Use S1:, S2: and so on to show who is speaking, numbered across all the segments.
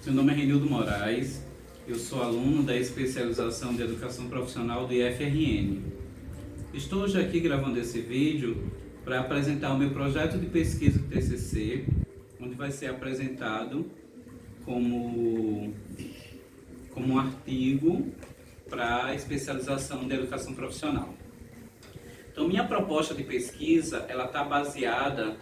S1: Meu nome é Renildo Moraes, eu sou aluno da especialização de Educação Profissional do IFRN. Estou hoje aqui gravando esse vídeo para apresentar o meu projeto de pesquisa do TCC, onde vai ser apresentado como um artigo para a especialização de Educação Profissional. Então, minha proposta de pesquisa ela está baseada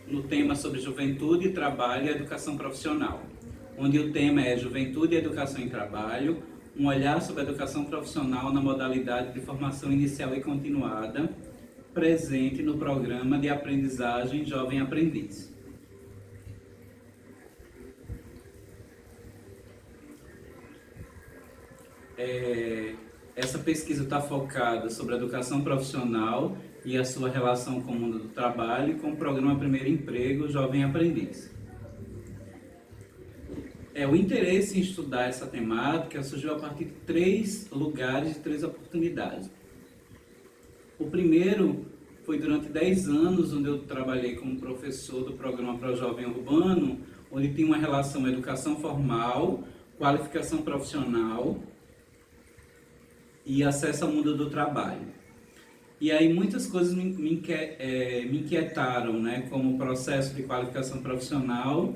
S1: no tema sobre juventude, trabalho e educação profissional, onde o tema é Juventude, Educação e Trabalho, um olhar sobre a educação profissional na modalidade de formação inicial e continuada, presente no programa de aprendizagem Jovem Aprendiz. Essa pesquisa está focada sobre a educação profissional e a sua relação com o mundo do trabalho e com o programa Primeiro Emprego Jovem Aprendiz. O interesse em estudar essa temática surgiu a partir de 3 lugares e 3 oportunidades. O primeiro foi durante 10 anos, onde eu trabalhei como professor do programa Pro Jovem Urbano, onde tinha uma relação educação formal, qualificação profissional e acesso ao mundo do trabalho. E aí muitas coisas me inquietaram, né, como o processo de qualificação profissional,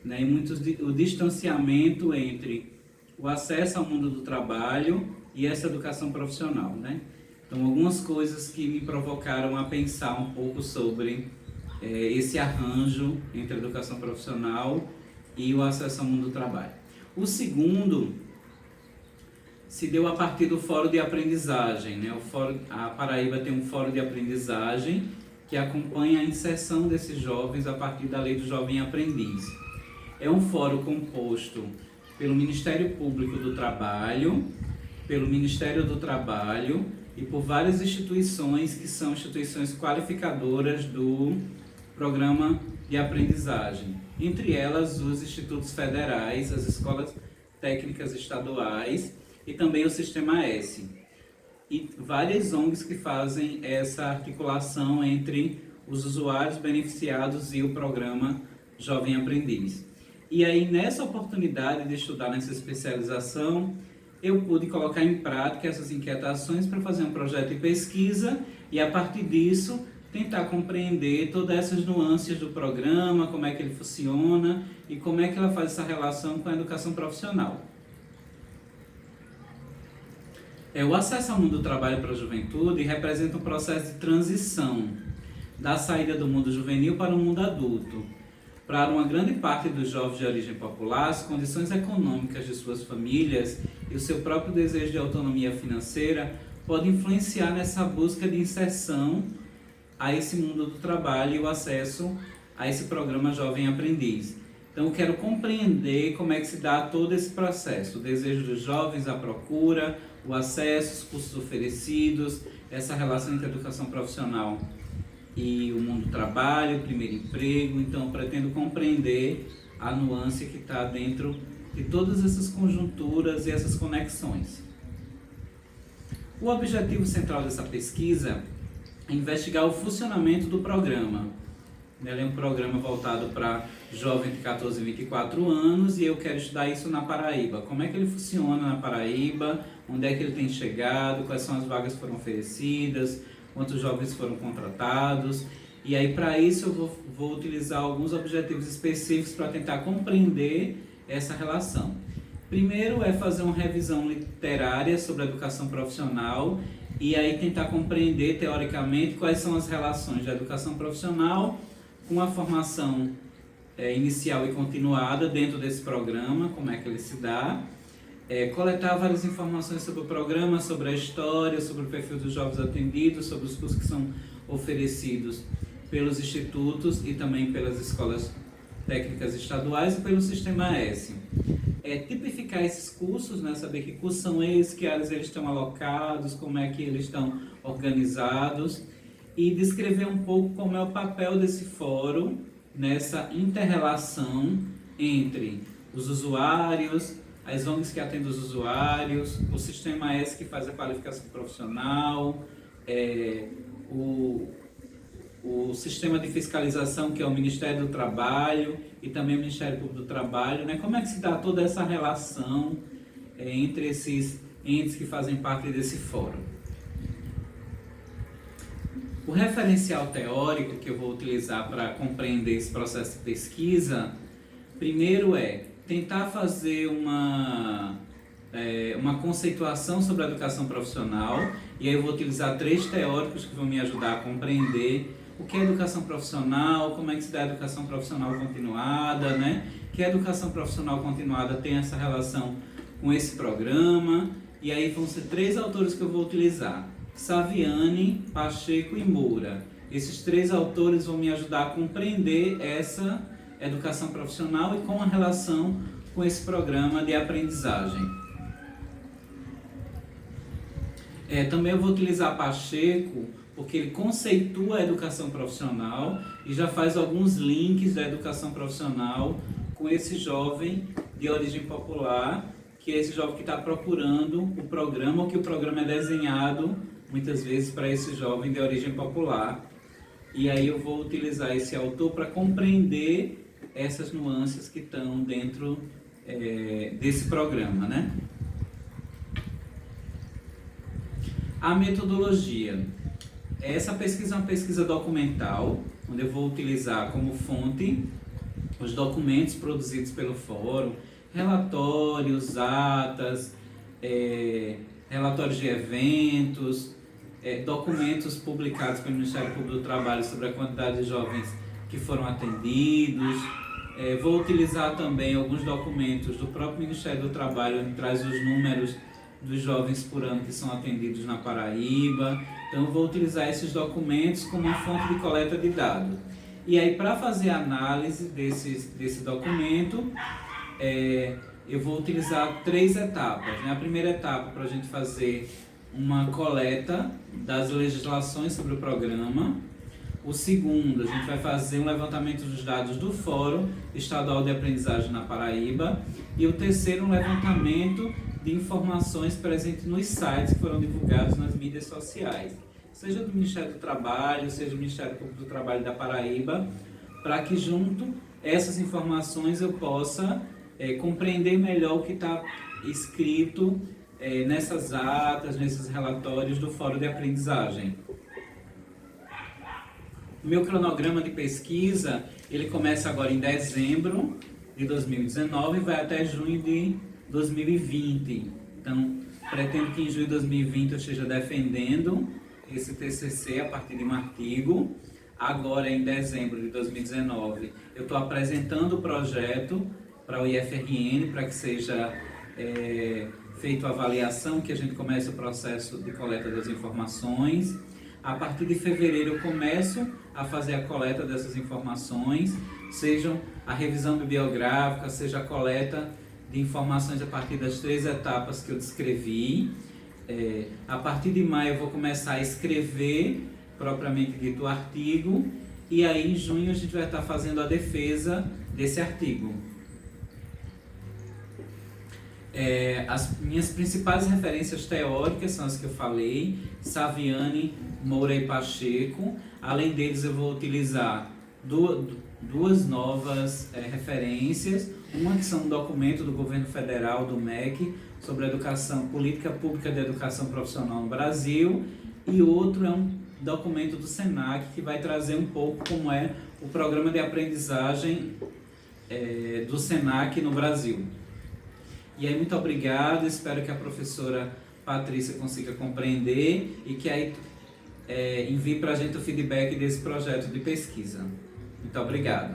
S1: né, e o distanciamento entre o acesso ao mundo do trabalho e essa educação profissional, né? Então, algumas coisas que me provocaram a pensar um pouco sobre esse arranjo entre a educação profissional e o acesso ao mundo do trabalho. O segundo se deu a partir do Fórum de Aprendizagem, né? A Paraíba tem um Fórum de Aprendizagem que acompanha a inserção desses jovens a partir da Lei do Jovem Aprendiz. É um fórum composto pelo Ministério Público do Trabalho, pelo Ministério do Trabalho e por várias instituições que são instituições qualificadoras do programa de aprendizagem. Entre elas, os institutos federais, as escolas técnicas estaduais e também o Sistema S. E várias ONGs que fazem essa articulação entre os usuários beneficiados e o programa Jovem Aprendiz. E aí, nessa oportunidade de estudar nessa especialização, eu pude colocar em prática essas inquietações para fazer um projeto de pesquisa e, a partir disso, tentar compreender todas essas nuances do programa, como é que ele funciona e como é que ela faz essa relação com a educação profissional. O acesso ao mundo do trabalho para a juventude representa um processo de transição da saída do mundo juvenil para o mundo adulto. Para uma grande parte dos jovens de origem popular, as condições econômicas de suas famílias e o seu próprio desejo de autonomia financeira podem influenciar nessa busca de inserção a esse mundo do trabalho e o acesso a esse programa Jovem Aprendiz. Então, eu quero compreender como é que se dá todo esse processo, o desejo dos jovens, a procura, o acesso, os cursos oferecidos, essa relação entre a educação profissional e o mundo do trabalho, o primeiro emprego. Então, eu pretendo compreender a nuance que está dentro de todas essas conjunturas e essas conexões. O objetivo central dessa pesquisa é investigar o funcionamento do programa. Ele é um programa voltado para jovens de 14 a 24 anos e eu quero estudar isso na Paraíba. Como é que ele funciona na Paraíba, onde é que ele tem chegado, quais são as vagas que foram oferecidas, quantos jovens foram contratados. E aí, para isso, eu vou utilizar alguns objetivos específicos para tentar compreender essa relação. Primeiro é fazer uma revisão literária sobre a educação profissional e aí tentar compreender, teoricamente, quais são as relações da educação profissional com a formação inicial e continuada dentro desse programa, como é que ele se dá. Coletar várias informações sobre o programa, sobre a história, sobre o perfil dos jovens atendidos, sobre os cursos que são oferecidos pelos institutos e também pelas escolas técnicas estaduais e pelo Sistema S. Tipificar esses cursos, né, saber que cursos são esses, que áreas eles estão alocados, como é que eles estão organizados e descrever um pouco como é o papel desse fórum nessa inter-relação entre os usuários, as ONGs que atendem os usuários, o Sistema S que faz a qualificação profissional, o o sistema de fiscalização, que é o Ministério do Trabalho e também o Ministério Público do Trabalho, né? Como é que se dá toda essa relação entre esses entes que fazem parte desse fórum? O referencial teórico que eu vou utilizar para compreender esse processo de pesquisa, primeiro é tentar fazer uma conceituação sobre a educação profissional, e aí eu vou utilizar 3 teóricos que vão me ajudar a compreender o que é educação profissional, como é que se dá a educação profissional continuada, né? Que a educação profissional continuada tem essa relação com esse programa, e aí vão ser 3 autores que eu vou utilizar: Saviani, Pacheco e Moura. Esses 3 autores vão me ajudar a compreender essa educação profissional e com a relação com esse programa de aprendizagem. Também eu vou utilizar Pacheco, porque ele conceitua a educação profissional e já faz alguns links da educação profissional com esse jovem de origem popular, que é esse jovem que está procurando o programa, ou que o programa é desenhado muitas vezes para esse jovem de origem popular. E aí eu vou utilizar esse autor para compreender essas nuances que estão dentro desse programa, né? A metodologia. Essa pesquisa é uma pesquisa documental, onde eu vou utilizar como fonte os documentos produzidos pelo fórum, relatórios, atas, relatórios de eventos, documentos publicados pelo Ministério Público do Trabalho sobre a quantidade de jovens que foram atendidos. Vou utilizar também alguns documentos do próprio Ministério do Trabalho, onde traz os números dos jovens por ano que são atendidos na Paraíba. Então eu vou utilizar esses documentos como uma fonte de coleta de dados. E aí, para fazer a análise desse documento, eu vou utilizar 3 etapas, né? A primeira etapa, para a gente fazer uma coleta das legislações sobre o programa. O segundo, a gente vai fazer um levantamento dos dados do Fórum Estadual de Aprendizagem na Paraíba. E o terceiro, um levantamento de informações presentes nos sites que foram divulgados nas mídias sociais, seja do Ministério do Trabalho, seja do Ministério Público do Trabalho da Paraíba, para que junto essas informações eu possa compreender melhor o que está escrito nessas atas, nesses relatórios do Fórum de Aprendizagem. O meu cronograma de pesquisa, ele começa agora em dezembro de 2019 e vai até junho de 2020. Então, pretendo que em junho de 2020 eu esteja defendendo esse TCC a partir de um artigo. Agora, em dezembro de 2019, eu estou apresentando o projeto para o IFRN, para que seja feita a avaliação, que a gente comece o processo de coleta das informações. A partir de fevereiro eu começo a fazer a coleta dessas informações, sejam a revisão bibliográfica, seja a coleta de informações a partir das 3 etapas que eu descrevi. A partir de maio eu vou começar a escrever propriamente dito o artigo, e aí em junho a gente vai estar fazendo a defesa desse artigo. As minhas principais referências teóricas são as que eu falei: Saviani, Moura e Pacheco. Além deles, eu vou utilizar duas novas referências. Uma que são um documento do governo federal, do MEC, sobre a educação, política pública de educação profissional no Brasil, e outro é um documento do SENAC, que vai trazer um pouco como é o programa de aprendizagem do SENAC no Brasil. E aí, muito obrigado, espero que a professora Patrícia consiga compreender e que aí envie para a gente o feedback desse projeto de pesquisa. Muito obrigado.